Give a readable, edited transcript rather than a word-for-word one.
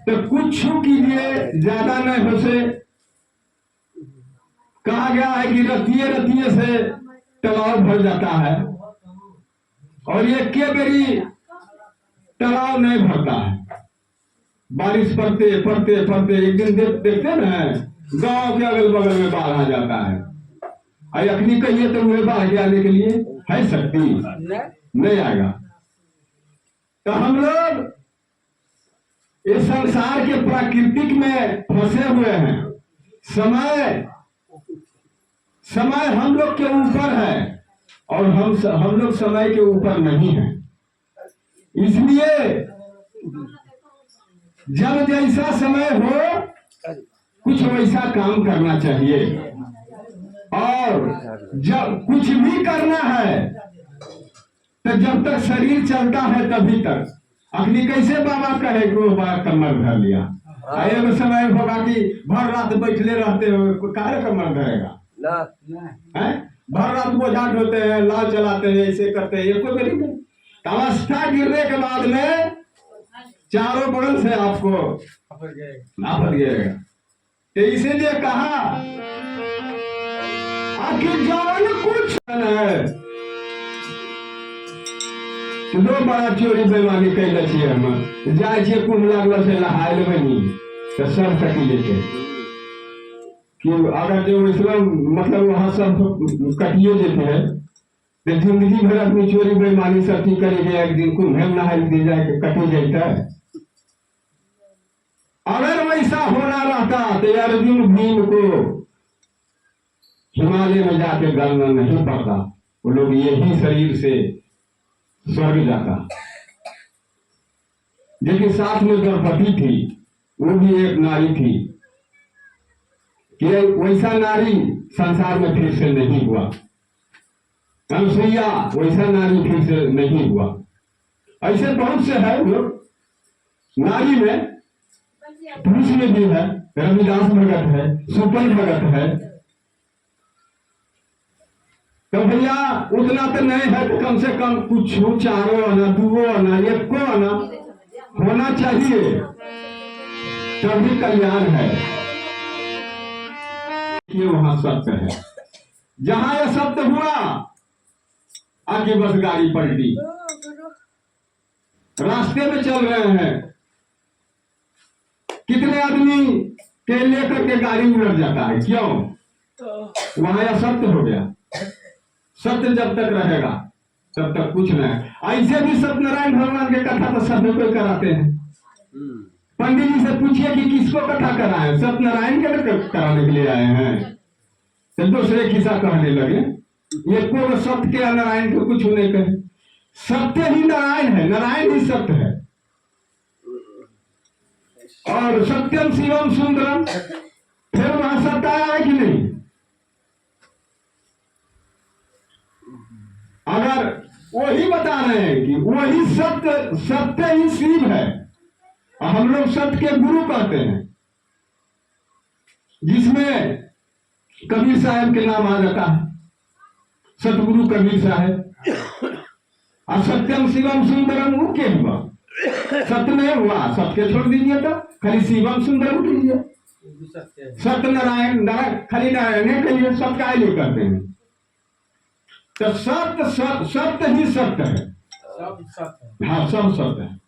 तो कुछ कीजिए, ज्यादा नहीं हो से। कहा गया है कि रतिये रतिये से तालाब भर जाता है, और ये के बेरी तालाब नहीं भरता है। बारिश पड़ते पड़ते पड़ते एक दिन देखते ना, गांव के अगल बगल में बाढ़ आ जाता है। अखनी कहिए तो मुझे बाढ़ के आने के लिए है शक्ति नहीं आएगा। तो हम लोग इस संसार के प्राकृतिक में फंसे हुए हैं। समय हम लोग के ऊपर है, और हम लोग समय के ऊपर नहीं है। इसलिए जब जैसा समय हो कुछ वैसा काम करना चाहिए, और जब कुछ भी करना है तो जब तक शरीर चलता है तभी तक। अखनी कैसे बाबा कहे कि वो बाबा कमर धर लिया, एगो समय होगा कि भर रात बैठले रहते हो, काहे कमर धरेगा? भर रात बोझा ढोते हैं, लाल चलाते हैं, ऐसे करते हैं, ये कोई गरीब नहीं। अवस्था गिरने के बाद में चारों बगल से आपको नापत गिरेगा। तो इसीलिए कहा आखिर जान कुछ है दो बड़ा चोरी बेईमानी कैले छियै। हम जाए छियै कुंभ लागल से नहाय लेबै नी तो सब कटी जेतै कि अगर जो इसमें मतलब वहां सब कटिए जेते है तो जिंदगी भर अपनी चोरी बेईमानी सब की करेंगे, एक दिन कुंभ में नहाय दे जाए कटी जाता है। अगर वैसा होना रहता तो अर्जुन भीम को हिमालय में जाके गलना नहीं पड़ता, वो लोग यही शरीर से स्वर्ग जाता। लेकिन साथ में द्रौपदी थी, वो भी एक नारी थी कि वैसा नारी संसार में फिर से नहीं हुआ। अनुसुईया वैसा नारी फिर से नहीं हुआ। ऐसे बहुत से है लोग नारी में, पुरुष में भी है। रविदास भगत है, सुपन भगत है। तो भैया उतना तो नहीं है तो कम से कम कुछ चारों आना, दुओ आना, एक को आना होना चाहिए, तभी कल्याण है। ये वहां सत्य है। जहां यह सत्य हुआ आगे बस गाड़ी पलटी। रास्ते में चल रहे हैं, कितने आदमी के लेकर के गाड़ी उलट जाता है, क्यों? वहां यह सत्य हो गया। सत्य जब तक रहेगा तब तक कुछ नहीं। ऐसे भी सत्यनारायण भगवान के कथा तो सभी कोई कराते हैं। पंडित जी से पूछिए कि किसको कथा कराए, सत्यनारायण के कराने के लिए आए हैं। तो दूसरे किस्सा कहने लगे, ये को सत्य के नारायण को कुछ नहीं कहे। सत्य ही नारायण है, नारायण ही सत्य है। और सत्यम शिवम सुंदरम, फिर वहां सत्य आया है कि नहीं? अगर वही बता रहे हैं कि वही सत्य ही शिव है, और हम लोग सत्य के गुरु कहते हैं, जिसमें कबीर साहब के नाम आ जाता है, सतगुरु कबीर साहब। और सत्यम शिवम सुंदरम वो क्या हुआ? सत्य नहीं हुआ, सत्य छोड़ दीजिए, तो खाली शिवम सुंदरम कीजिए। सत्यनारायण खाली नारायण कहिए, सब काय नहीं करते हैं। तो सत्य ही सत्य है। हाँ, सब सत्य है।